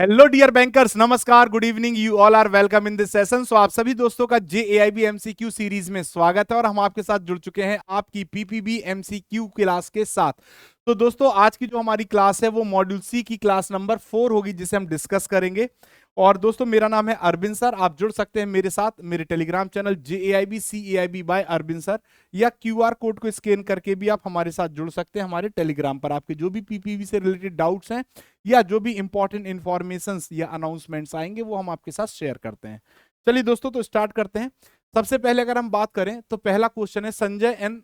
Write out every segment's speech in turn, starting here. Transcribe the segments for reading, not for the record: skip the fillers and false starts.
Hello dear bankers, नमस्कार, good evening, you all are welcome in this session. So आप सभी दोस्तों का JAIB MCQ सीरीज में स्वागत है और हम आपके साथ जुड़ चुके हैं आपकी PPB MCQ क्लास के साथ। तो दोस्तों आज की जो हमारी क्लास है वो मॉड्यूल सी की क्लास नंबर 4 होगी जिसे हम डिस्कस करेंगे। और दोस्तों मेरा नाम है अरविंद सर, आप जुड़ सकते हैं मेरे साथ मेरे Telegram channel JAIB CAIB by Arvind sir, या QR कोड को स्कैन करके भी आप हमारे साथ जुड़ सकते हैं हमारे टेलीग्राम पर। आपके जो भी PPB से रिलेटेड डाउट्स हैं या जो भी इंपॉर्टेंट इंफॉर्मेशन या अनाउंसमेंट्स आएंगे वो हम आपके साथ शेयर करते हैं। चलिए दोस्तों, तो स्टार्ट करते हैं। सबसे पहले अगर हम बात करें तो पहला क्वेश्चन है, Sanjay an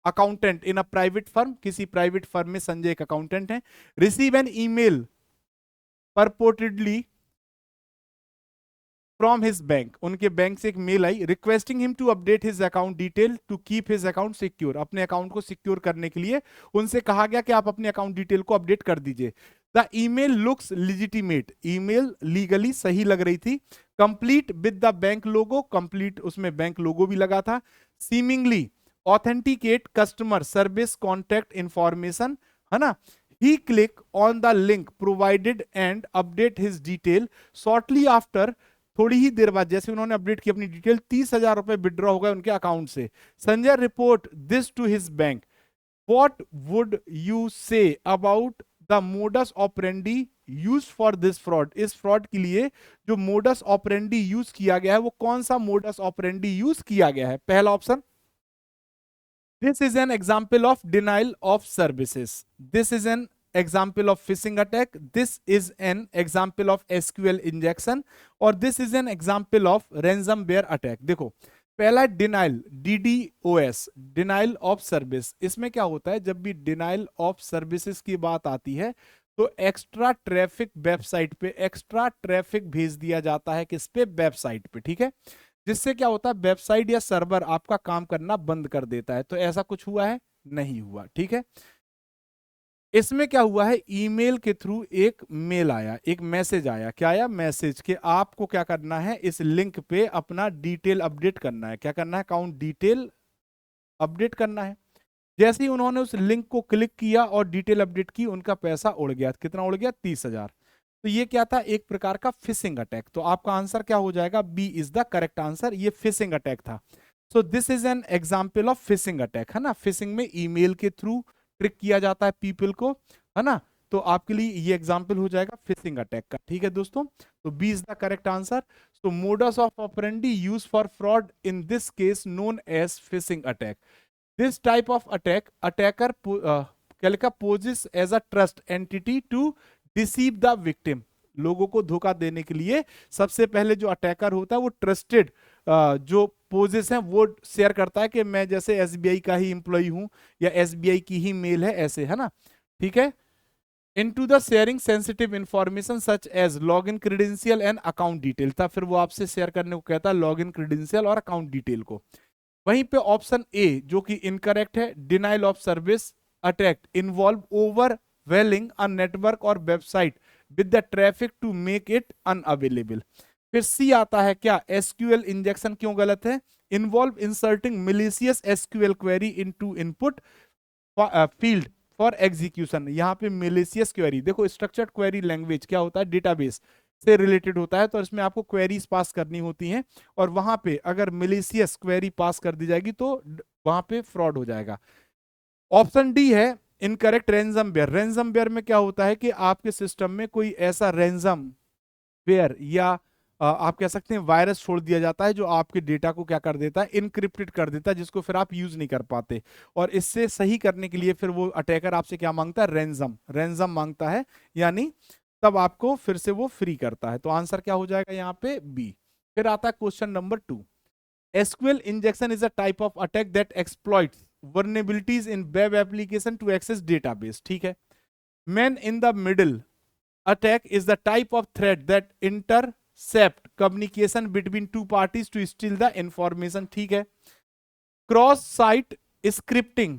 accountant in a private firm, किसी प्राइवेट फर्म में संजय एक अकाउंटेंट है, receive an email purportedly from his bank, उनके बैंक से एक मेल आई requesting him to update his account detail to keep his account secure, अपने अकाउंट को सिक्योर करने के लिए उनसे कहा गया कि आप अपने अकाउंट डिटेल को अपडेट कर दीजिए। The email looks legitimate, email legally सही लग रही थी। Complete with the bank logo, complete उसमें बैंक लोगो भी लगा था। Seemingly authenticate customer service contact information, है ना। He click on the link provided and update his detail shortly after, थोड़ी ही देर बाद जैसे उन्होंने अपडेट की अपनी डिटेल, 30,000 रुपए विड्रॉ हो गए उनके अकाउंट से। Sanjay report this to his bank, what would you say about the modus operandi use for this fraud, इस फ्रॉड के लिए जो मोडस ऑपरेंडी यूज किया गया है वो कौन सा मोडस ऑपरेंडी यूज किया गया है। पहला option, this is an example of denial of services, this is N example of phishing attack, this is an example of SQL injection, और this is an example of ransomware attack। देखो पहला denial, DDoS, denial of service. इसमें क्या होता है, जब भी denial of services की बात आती है तो एक्स्ट्रा ट्रैफिक वेबसाइट पे, एक्स्ट्रा ट्रैफिक भेज दिया जाता है किस पे, वेबसाइट पे, ठीक है। जिससे क्या होता है, वेबसाइट या सर्वर आपका काम करना बंद कर देता है। तो ऐसा कुछ हुआ है, नहीं हुआ, ठीक है। इसमें क्या हुआ है, ईमेल के थ्रू एक मेल आया, एक मैसेज आया। क्या आया, मैसेज कि आपको क्या करना है, इस लिंक पे अपना डिटेल अपडेट करना है। क्या करना है, अकाउंट डिटेल अपडेट करना है। जैसे ही उन्होंने उस लिंक को क्लिक किया और डिटेल अपडेट की, उनका पैसा उड़ गया। कितना उड़ गया, 30,000। तो ये क्या था, एक प्रकार का फिशिंग अटैक। तो आपका आंसर क्या हो जाएगा, B is the correct answer, ये फिशिंग अटैक था। So this is an example of phishing attack, है ना। फिशिंग में ईमेल के थ्रू ट्रिक किया जाता है पीपल को, है ना। तो आपके लिए ये एग्जाम्पल हो जाएगा फिशिंग अटैक का, ठीक है दोस्तों। तो B is the correct answer. So modus of operandi use for fraud in this case known as phishing attack. This type of attack attacker क्या लिखा, poses as a trust entity to deceive the victim, लोगों को धोखा देने के लिए सबसे पहले जो अटैकर होता है वो ट्रस्टेड जो पोजेस हैं वो शेयर करता है कि मैं जैसे SBI का ही एम्प्लॉय हूं या SBI की ही मेल है, ऐसे, है ना, ठीक है। Into the sharing sensitive information such as log in credential and account detail था, फिर वो आपसे शेयर करने को कहता है लॉग इन क्रेडेंशियल और अकाउंट डिटेल को। वहीं पे ऑप्शन ए जो कि इनकरेक्ट है, denial of service attack involve overwhelming a network और website with the traffic to make it unavailable. फिर सी आता है क्या, SQL इंजेक्शन क्यों गलत है, involve inserting malicious SQL query into input field for execution. यहाँ पे मिलिशियस क्वेरी, देखो स्ट्रक्चर्ड क्वेरी लैंग्वेज क्या होता है, डेटाबेस से रिलेटेड होता है, तो इसमें आपको क्वेरीज पास करनी होती हैं और वहां पे अगर मिलिशियस क्वेरी पास कर दी जाएगी तो वहां पे फ्रॉड हो जाएगा। ऑप्शन डी है इनकरेक्ट, रैंसमवेयर। रैंसमवेयर में क्या होता है कि आपके सिस्टम में कोई ऐसा रैंसमवेयर या आप कह सकते हैं वायरस छोड़ दिया जाता है जो आपके डेटा को क्या कर देता है, इनक्रिप्टेड कर देता है, जिसको फिर आप यूज नहीं कर पाते। और इससे सही करने के लिए फिर वो अटैकर आपसे क्या मांगता है, रैंसम, रैंसम मांगता है, यानी तब आपको फिर से वो फ्री करता है। तो आंसर क्या हो जाएगा यहाँ पे, बी। फिर आता है question number 2, SQL injection is a type of attack that exploits vulnerabilities in web application to access database, ठीक है। Man in the middle attack is the type of threat that intercept communication between two parties to steal the information, ठीक है। Cross site scripting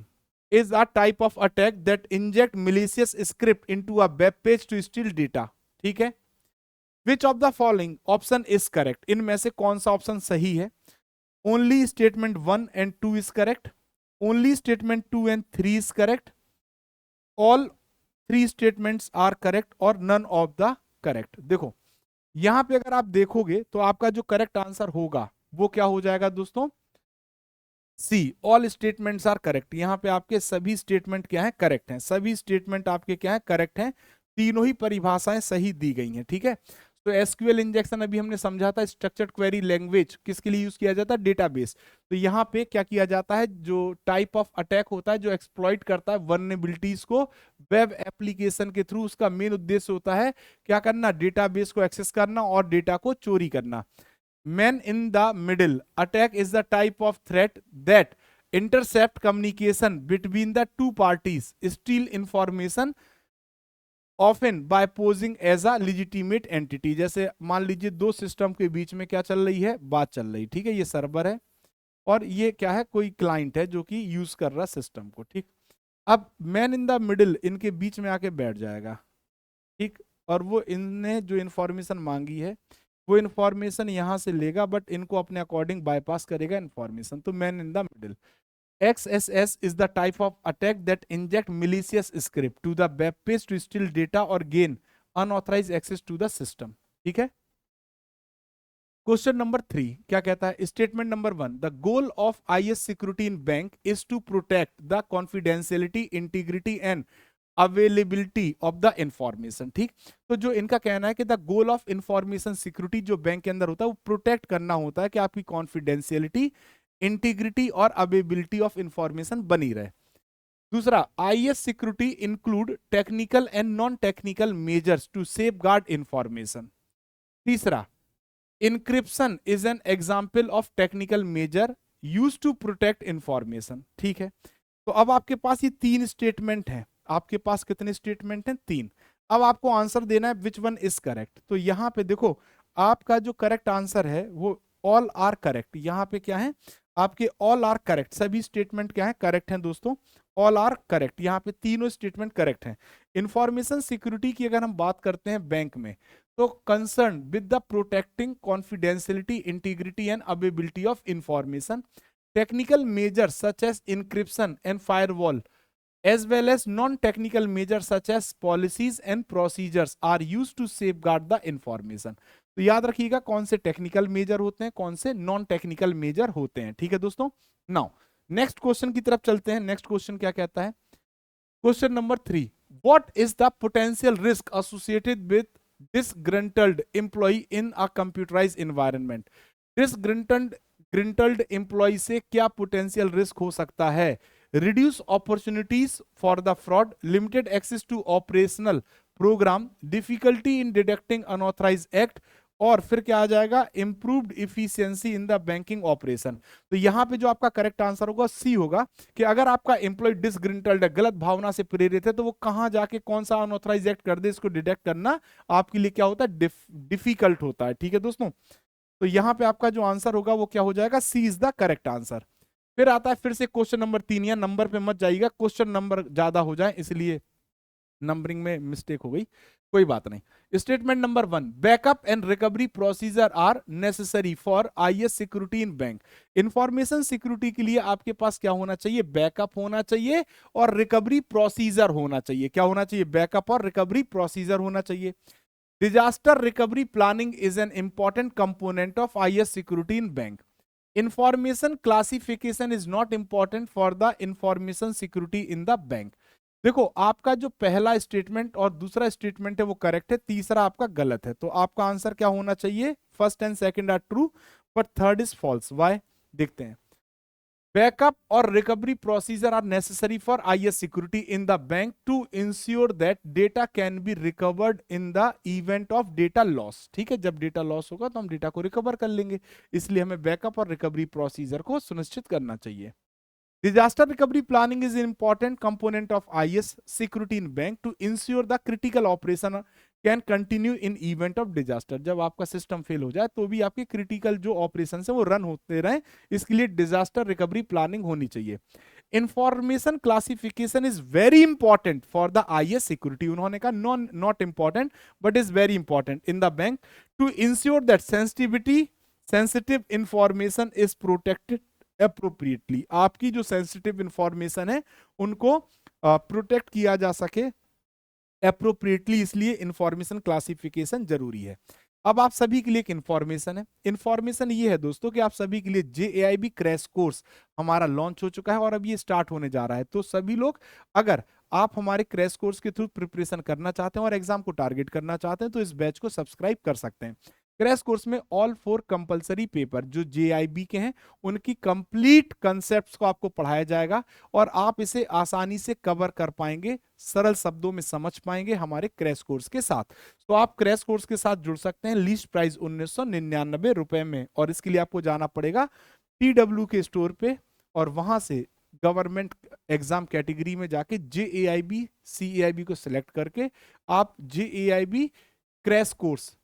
is a type of attack that inject malicious script into a web page to steal data, ठीक है। Which of the following option is correct, इनमें से कौन सा option सही है। Only statement 1 and 2 is correct. Only statement 2 and 3 is correct. All three statements are correct or none of the correct. देखो यहां पे अगर आप देखोगे तो आपका जो करेक्ट आंसर होगा वो क्या हो जाएगा दोस्तों, सी, ऑल स्टेटमेंट्स आर करेक्ट। यहां पे आपके सभी स्टेटमेंट क्या है, करेक्ट हैं, सभी स्टेटमेंट आपके क्या है, करेक्ट हैं, तीनों ही परिभाषाएं सही दी गई हैं, ठीक है। तो एसक्यूएल इंजेक्शन अभी हमने समझा था, स्ट्रक्चर्ड क्वेरी लैंग्वेज किसके लिए यूज किया जाता है, डेटाबेस। तो यहाँ पे क्या किया जाता है, जो टाइप ऑफ अटैक होता है जो एक्सप्लॉइट करता है वर्नेबिलिटीज को वेब एप्लीकेशन के थ्रू, उसका मेन उद्देश्य होता है क्या करना, डेटाबेस को एक्सेस करना और डेटा को चोरी करना। Man in the middle attack is the type of threat that intercept communication between the two parties, steal information often by posing as a legitimate entity। जैसे मान लीजिए दो सिस्टम के बीच में क्या चल रही है, बात चल रही, ठीक है, ये सर्वर है और ये क्या है, कोई क्लाइंट है जो कि यूज कर रहा सिस्टम को, ठीक। अब मैन इन द मिडिल इनके बीच में आके बैठ जाएगा, ठीक, और वो इनने जो इंफॉर्मेशन मांगी है वो इंफॉर्मेशन यहां से लेगा, बट इनको अपने अकॉर्डिंग बाईपास करेगा इंफॉर्मेशन। तो man in the middle, XSS is the type of attack that inject malicious script to the web page to steal data or gain unauthorized access to the system, ठीक है। Question number 3 क्या कहता है, statement number 1, the goal of IS security in bank is to protect the confidentiality, integrity and availability of the information, ठीक। तो जो इनका कहना है कि the goal of information security जो बैंक के अंदर होता है वो प्रोटेक्ट करना होता है कि आपकी कॉन्फिडेंशियलिटी, इंटीग्रिटी और अवेलेबिलिटी ऑफ इंफॉर्मेशन बनी रहे। दूसरा, IS security include technical and non technical measures to safeguard information. तीसरा, encryption is an example of technical measure use to protect information, ठीक है। तो अब आपके पास ये 3 स्टेटमेंट हैं, आपके पास कितने स्टेटमेंट हैं, 3। अब आपको आंसर देना है विच वन इज करेक्ट। तो यहां पे देखो आपका जो करेक्ट आंसर है वो ऑल आर करेक्ट, यहां पे क्या है आपके ऑल आर करेक्ट, सभी स्टेटमेंट क्या है, करेक्ट हैं दोस्तों, ऑल आर करेक्ट, यहां पे तीनों स्टेटमेंट करेक्ट हैं। इंफॉर्मेशन सिक्योरिटी की अगर हम बात करते हैं बैंक में, तो concern with the protecting confidentiality, integrity and availability of information, technical measures such as encryption and firewall as well as non-technical measures such as policies and procedures are used to safeguard the information। तो याद रखिएगा कौन से technical major होते हैं, कौन से non technical major होते हैं, ठीक है दोस्तों। नाउ नेक्स्ट क्वेश्चन की तरफ चलते हैं। नेक्स्ट क्वेश्चन क्या कहता है, question number 3, what is the potential risk associated with disgruntled employee in a computerized environment। disgruntled employee से क्या पोटेंशियल रिस्क हो सकता है, reduce opportunities for the fraud, limited access to operational program, difficulty in detecting unauthorized act, और फिर क्या आ जाएगा, improved efficiency in the banking operation। तो यहां पे जो आपका करेक्ट आंसर होगा सी होगा, कि अगर आपका एम्प्लॉय डिसग्रिंटल्ड है, गलत भावना से प्रेरित है, तो वो कहां जाके कौन सा अनऑथराइज एक्ट कर दे, इसको डिटेक्ट करना आपके लिए क्या होता है, डिफिकल्ट होता है, ठीक है दोस्तों। तो यहां पे आपका जो आंसर होगा वो क्या हो जाएगा, सी इज द करेक्ट आंसर। फिर आता है फिर से क्वेश्चन नंबर 3, या नंबर पे मत जाइएगा, क्वेश्चन नंबर ज्यादा हो जाए इसलिए नंबरिंग में मिस्टेक हो गई, कोई बात नहीं। Statement number 1, backup and recovery procedure are necessary for IS security in bank. Information security के लिए आपके पास क्या होना चाहिए, बैकअप होना चाहिए और रिकवरी प्रोसीजर होना चाहिए। क्या होना चाहिए, बैकअप और रिकवरी प्रोसीजर होना चाहिए। Disaster recovery planning is an important component of IS security in bank. Information classification is not important for the information security in the bank. देखो आपका जो पहला स्टेटमेंट और दूसरा स्टेटमेंट है वो करेक्ट है, तीसरा आपका गलत है। तो आपका आंसर क्या होना चाहिए, first and second are true but third is false. Why, देखते हैं। बैकअप और recovery procedure are necessary for IS security in the bank to ensure that data can be recovered in the event of data loss. ठीक है, जब data loss होगा तो हम data को रिकवर कर लेंगे, इसलिए हमें बैकअप और रिकवरी प्रोसीजर को सुनिश्चित करना चाहिए। Disaster recovery planning is an important component of IS security in bank to ensure the critical operation can continue in event of disaster। जब आपका सिस्टम फेल हो जाए तो भी आपके क्रिटिकल जो ऑपरेशन है वो रन होते रहे, इसके लिए डिजास्टर रिकवरी प्लानिंग होनी चाहिए। Information classification is very important for the IS security. उन्होंने कहा not important but is very important in the bank to ensure that sensitive information is protected appropriately. आपकी जो सेंसिटिव इंफॉर्मेशन है उनको protect किया जा सके अप्रोप्रिएटली, इसलिए इंफॉर्मेशन क्लासिफिकेशन जरूरी है। अब आप सभी के लिए एक इंफॉर्मेशन है, इंफॉर्मेशन ये है दोस्तों कि आप सभी के लिए JAIB क्रैश कोर्स हमारा लॉन्च हो चुका है और अब ये स्टार्ट होने जा रहा है। तो सभी लोग, अगर आप हमारे क्रैश कोर्स के थ्रू प्रिपरेशन करना चाहते हैं और एग्जाम को टारगेट करना चाहते हैं तो इस बैच को सब्सक्राइब कर सकते हैं। क्रैश कोर्स में ऑल 4 कंपलसरी पेपर जो JIB के हैं उनकी कंप्लीट कंसेप्ट्स को आपको पढ़ाया जाएगा और आप इसे आसानी से कवर कर पाएंगे, सरल शब्दों में समझ पाएंगे हमारे क्रैश कोर्स के साथ। तो आप क्रैश कोर्स के साथ जुड़ सकते हैं लीस्ट प्राइस 1999 रुपए में, और इसके लिए आपको जाना पड़ेगा TW के स्टोर पे और वहां से गवर्नमेंट एग्जाम कैटेगरी में जाके JAIB CAIB को सिलेक्ट करके आप JAIB crash course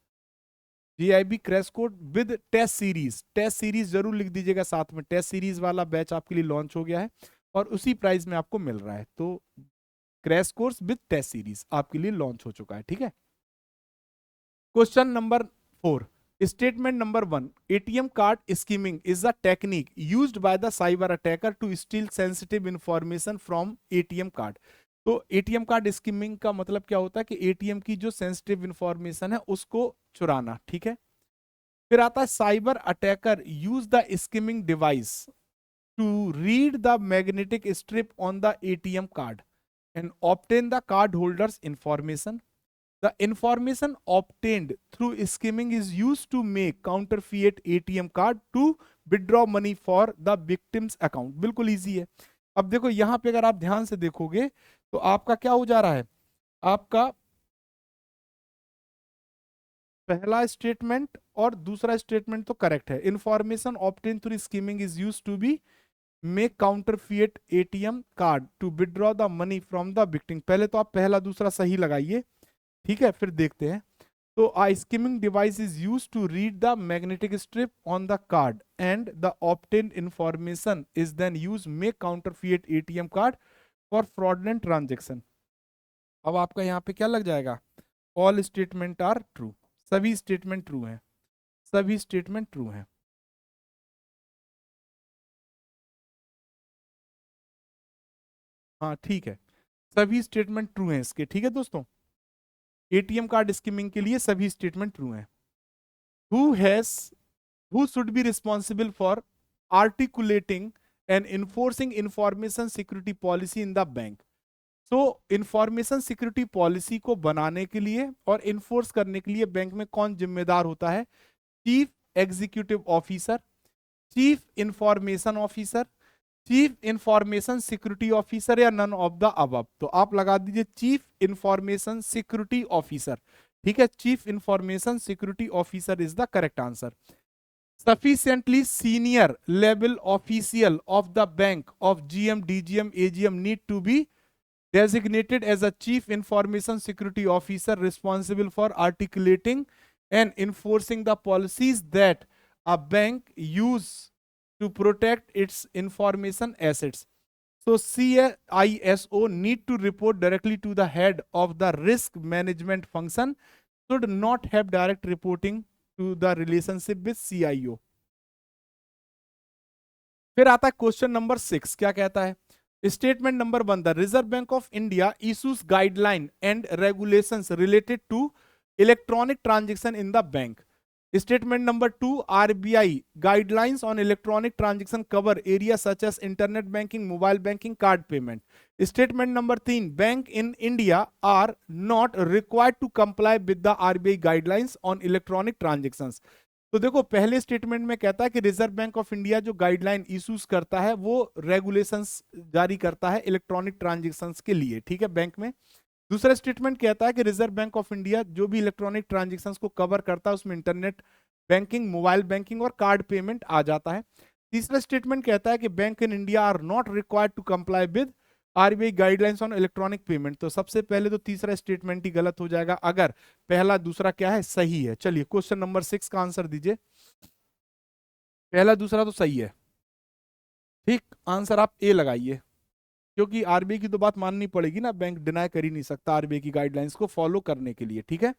with test series जरूर लिख दीजिएगा साथ में, टेस्ट सीरीज वाला बैच आपके लिए लॉन्च हो गया है और उसी प्राइस में आपको मिल रहा है। तो crash course with test series आपके लिए लॉन्च हो चुका है, ठीक है। Question number 4, statement number 1, ATM card skimming is a technique used by the cyber attacker to steal sensitive information from ATM card. तो ATM कार्ड स्कीमिंग का मतलब क्या होता है कि ATM की जो सेंसिटिव इंफॉर्मेशन है उसको चुराना, ठीक है। फिर आता है cyber attacker use the skimming device to read the magnetic strip on the ATM card and obtain the card holder's information. The information obtained through skimming is used to make counterfeit ATM card to withdraw money for the victim's account. बिल्कुल easy है। अब देखो यहां पे अगर आप ध्यान से देखोगे तो आपका क्या हो जा रहा है, आपका पहला स्टेटमेंट और दूसरा स्टेटमेंट तो करेक्ट है। Information obtain through skimming is used to be make counterfeit ATM card to withdraw the money from the victim. पहले तो आप पहला दूसरा सही लगाइए, ठीक है, फिर देखते हैं। तो a skimming device is used to read the magnetic strip on the card and the obtained information is then used make counterfeit ATM card for fraudulent transaction. अब आपका यहाँ पे क्या लग जाएगा, ऑल स्टेटमेंट आर ट्रू, सभी statement true हैं, सभी स्टेटमेंट ट्रू हैं। हाँ ठीक है, सभी स्टेटमेंट ट्रू हैं इसके, ठीक है दोस्तों। ATM कार्ड स्कीमिंग के लिए सभी स्टेटमेंट ट्रू हैं। Who should be responsible for articulating and enforcing information security policy in the bank? तो इंफॉर्मेशन सिक्योरिटी पॉलिसी को बनाने के लिए और इन्फोर्स करने के लिए बैंक में कौन जिम्मेदार होता है? Chief executive officer, chief information officer, chief information security officer या नन ऑफ द अबव। तो आप लगा दीजिए चीफ इंफॉर्मेशन सिक्योरिटी ऑफिसर, ठीक है, chief information security officer is the correct answer. Sufficiently senior level official of the bank of GM, DGM, AGM need to be designated as a chief information security officer responsible for articulating and enforcing the policies that a bank use to protect its information assets. So CISO need to report directly to the head of the risk management function, should not have direct reporting to the relationship with CIO. फिर आता है question number 6, क्या कहता है? Statement number 1, the Reserve Bank of India issues guideline and regulations related to electronic transaction in the bank. Statement number 2, RBI guidelines on electronic transaction cover areas such as internet banking, mobile banking, card payment. Statement number 3, bank in India are not required to comply with the RBI guidelines on electronic transactions. तो देखो पहले statement में कहता है कि reserve Bank of India जो guideline issues करता है वो रेगुलेशंस जारी करता है इलेक्ट्रॉनिक ट्रांजेक्शंस के लिए, ठीक है, बैंक में। दूसरा स्टेटमेंट कहता है कि रिजर्व बैंक ऑफ इंडिया जो भी इलेक्ट्रॉनिक ट्रांजेक्शंस को कवर करता है उसमें इंटरनेट बैंकिंग, मोबाइल बैंकिंग और कार्ड पेमेंट आ जाता है। तीसरा स्टेटमेंट कहता है कि bank in India are not required to comply with RBI guidelines on electronic payment. तो सबसे पहले तो तीसरा स्टेटमेंट ही गलत हो जाएगा अगर पहला दूसरा क्या है, सही है। चलिए क्वेश्चन नंबर 6 का आंसर दीजिए। पहला दूसरा तो सही है, ठीक, आंसर आप ए लगाइए, क्योंकि RBI की तो बात माननी पड़ेगी ना, बैंक डिनाई कर ही नहीं सकता RBI की गाइडलाइंस को फॉलो करने के लिए, ठीक है,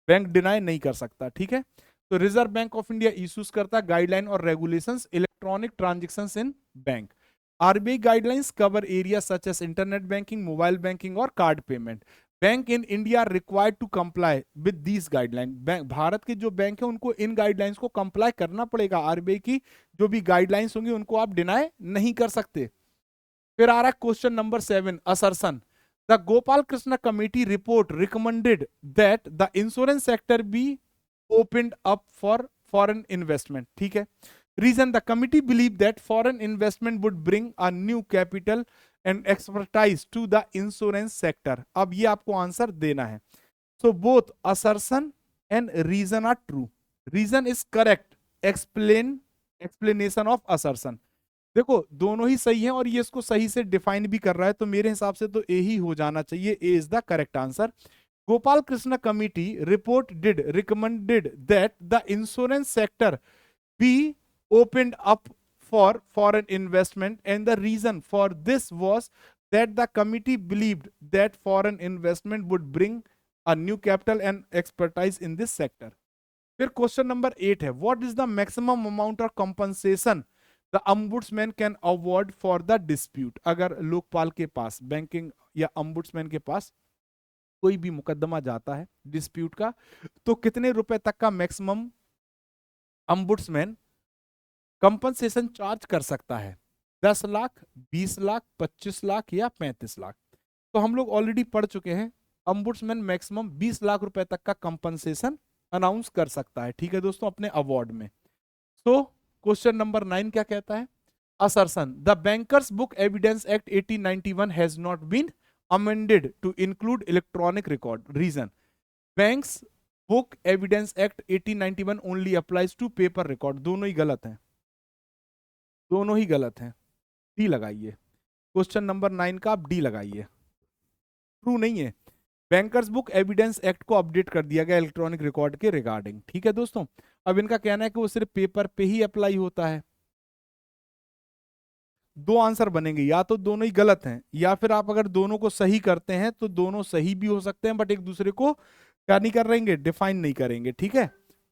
बैंक डिनाई नहीं कर सकता, ठीक है। तो Reserve Bank of India issues करता गाइडलाइन और regulations electronic transactions in bank. RBI guidelines cover area such as internet banking, mobile banking और card payment. Bank in India are required to comply with these guideline. Bharat के जो bank है उनको इन guidelines को comply करना पड़ेगा। RBI की जो भी गाइडलाइंस होंगी उनको आप डिनाई नहीं कर सकते। फिर आ रहा है question number 7, assertion. The Gopal Krishna committee report recommended that the insurance sector be opened up for foreign investment. ठीक है, reason the committee believe that foreign investment would bring a new capital and expertise to the insurance sector. अब ये आपको answer देना है। So both assertion and reason are true. Reason is correct, explanation of assertion. देखो दोनों ही सही हैं और ये इसको सही से डिफाइन भी कर रहा है, तो मेरे हिसाब से तो ए ही हो जाना चाहिए। A is the correct answer. Gopal Krishna committee report did recommended that the insurance sector be opened up for foreign investment, and the reason for this was that the committee believed that foreign investment would bring a new capital and expertise in this sector. फिर question number 8 है, what is the maximum amount of compensation the ombudsman can award for the dispute. अगर लोकपाल के पास, banking या ombudsman के पास कोई भी मुकदमा जाता है डिस्प्यूट का, तो कितने रुपए तक का मैक्सिमम ombudsman कंपनसेशन चार्ज कर सकता है? 10 लाख, 20 लाख, 25 लाख या 35 लाख। तो हम लोग ऑलरेडी पढ़ चुके हैं, ombudsman मैक्सिमम 20 लाख रुपए तक का कंपनसेशन अनाउंस कर सकता है। ठीक है दोस्तों, अपने अवार्ड में। तो क्वेश्चन नंबर 9 क्या कहता है? Assertion the bankers book evidence act 1891 has not been amended to include electronic record. Reason banks book evidence act 1891 only applies to paper record. दोनों ही गलत हैं, दोनों ही गलत हैं। डी लगाइए, क्वेश्चन नंबर 9 का आप डी लगाइए, ट्रू नहीं है। बैंकर्स बुक एविडेंस एक्ट को अपडेट कर दिया गया इलेक्ट्रॉनिक रिकॉर्ड के रिगार्डिंग। ठीक है दोस्तों, अब इनका कहना है कि वो सिर्फ पेपर पे ही अप्लाई होता है। दो आंसर बनेंगे, या तो दोनों ही गलत हैं, या फिर आप अगर दोनों को सही करते हैं तो दोनों सही भी हो सकते हैं, बट एक दूसरे को क्या नहीं करेंगे, डिफाइन नहीं करेंगे। ठीक है,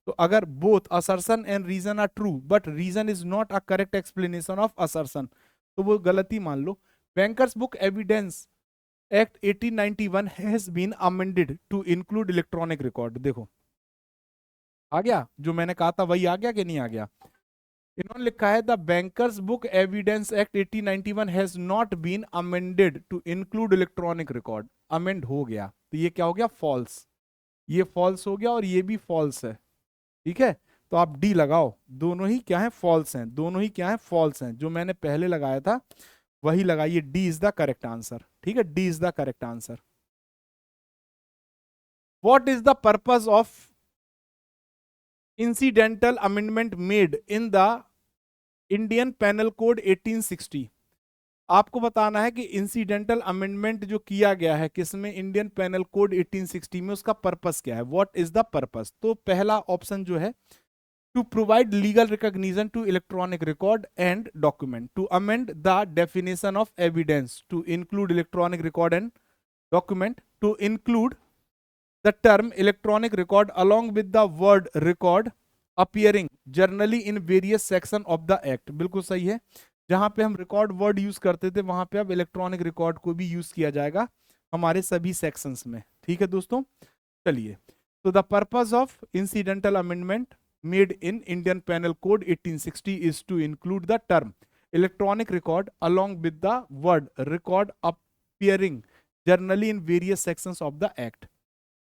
तो अगर both assertion and reason are true but reason is not a correct explanation of assertion, तो वो गलती मान लो। Bankers book evidence act 1891 has been amended to include electronic record. देखो आ गया, जो मैंने कहा था वही आ गया कि नहीं आ गया? इन्होंने लिखा है the bankers book evidence act 1891 has not been amended to include electronic record. Amend हो गया, तो ये क्या हो गया? फॉल्स। ये फॉल्स हो गया और ये भी फॉल्स है। ठीक है, तो आप डी लगाओ, दोनों ही क्या है? फॉल्स हैं। दोनों ही क्या है? फॉल्स हैं। जो मैंने पहले लगाया था वही लगाइए, D is the correct answer. ठीक है, D is the correct answer. What is the purpose of incidental amendment made in the Indian penal code 1860? आपको बताना है कि इंसिडेंटल अमेंडमेंट जो किया गया है किसमें? इंडियन पेनल कोड 1860 में, उसका पर्पस क्या है? What is the purpose? तो पहला ऑप्शन जो है, to provide legal recognition to electronic record and document, to amend the definition of evidence to include electronic record and document, to include the term electronic record along with the word record appearing generally in various section of the act। बिल्कुल सही है, जहां पे हम record word use करते थे वहां पे अब इलेक्ट्रॉनिक रिकॉर्ड को भी यूज किया जाएगा हमारे सभी सेक्शंस में। ठीक है दोस्तों, चलिए, तो the purpose of incidental amendment made in Indian Penal Code 1860 is to include the term electronic record along with the word record appearing generally in various sections of the act।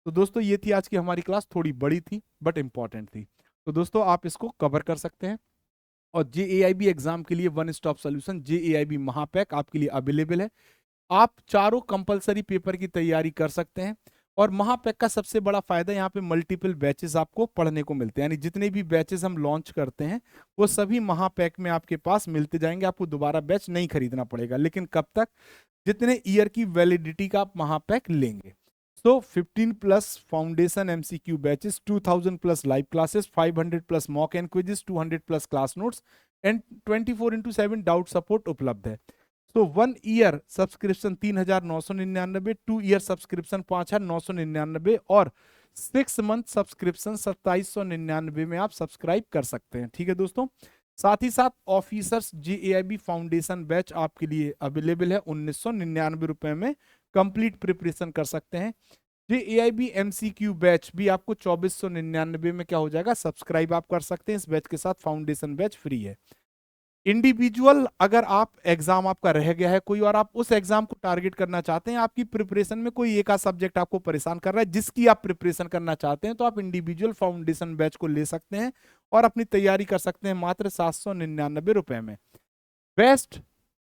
तो दोस्तों ये थी आज की हमारी क्लास, थोड़ी बड़ी थी बट इंपॉर्टेंट थी। तो दोस्तों आप इसको कवर कर सकते हैं, और JAIB एग्जाम के लिए वन स्टॉप सोल्यूशन JAIB महापैक आपके लिए अवेलेबल है। आप चारों कंपलसरी पेपर की तैयारी कर सकते हैं, और महापैक का सबसे बड़ा फायदा यहाँ पे मल्टीपल बैचेस आपको पढ़ने को मिलते हैं, यानी जितने भी बैचेस हम लॉन्च करते हैं वो सभी महापैक में आपके पास मिलते जाएंगे। आपको दोबारा बैच नहीं खरीदना पड़ेगा, लेकिन कब तक? जितने ईयर की वैलिडिटी का आप महापैक लेंगे। तो 15 plus foundation MCQ batches, 2000 plus live classes, 500 plus mock and quizzes, 200 plus class notes and 24/7 doubt support उपलब्ध है। तो 1 ईयर सब्सक्रिप्शन 3,999, 2 ईयर सब्सक्रिप्शन 5,999 और 6 मंथ सब्सक्रिप्शन 2,799 में आप सब्सक्राइब कर सकते हैं। ठीक है दोस्तों, साथ ही साथ ऑफिसर्स JAIB फाउंडेशन बैच आपके लिए अवेलेबल है 1,999 रुपए में कंप्लीट प्रिपरेशन कर सकते हैं। JAIB MCQ बैच भी आपको 2499 में क्या हो जाएगा, सब्सक्राइब आप कर सकते हैं। इस बैच के साथ फाउंडेशन बैच फ्री है। इंडिविजुअल अगर आप एग्जाम आपका रह गया है कोई और आप उस एग्जाम को टारगेट करना चाहते हैं, आपकी प्रिपरेशन में कोई एक आध सब्जेक्ट आपको परेशान कर रहा है जिसकी आप प्रिपरेशन करना चाहते हैं, तो आप इंडिविजुअल फाउंडेशन बैच को ले सकते हैं और अपनी तैयारी कर सकते हैं मात्र 799 रुपए में। Best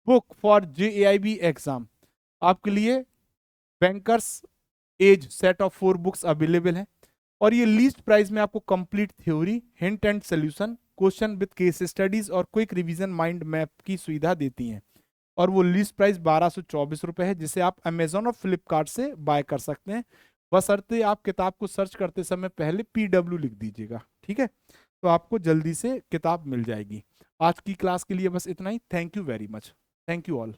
book for JAIB exam आपके लिए bankers edge set of 4 books available है, और ये लीस्ट प्राइस में आपको complete theory, hint and solution, question with case studies और क्विक रिवीजन माइंड मैप की सुविधा देती हैं। और वो लीस्ट प्राइस 1224 रुपए है, जिसे आप अमेजोन और फ्लिपकार्ट से बाय कर सकते हैं। बशर्ते आप किताब को सर्च करते समय पहले PW लिख दीजिएगा, ठीक है, तो आपको जल्दी से किताब मिल जाएगी। आज की क्लास के लिए बस इतना ही। Thank you very much. Thank you all.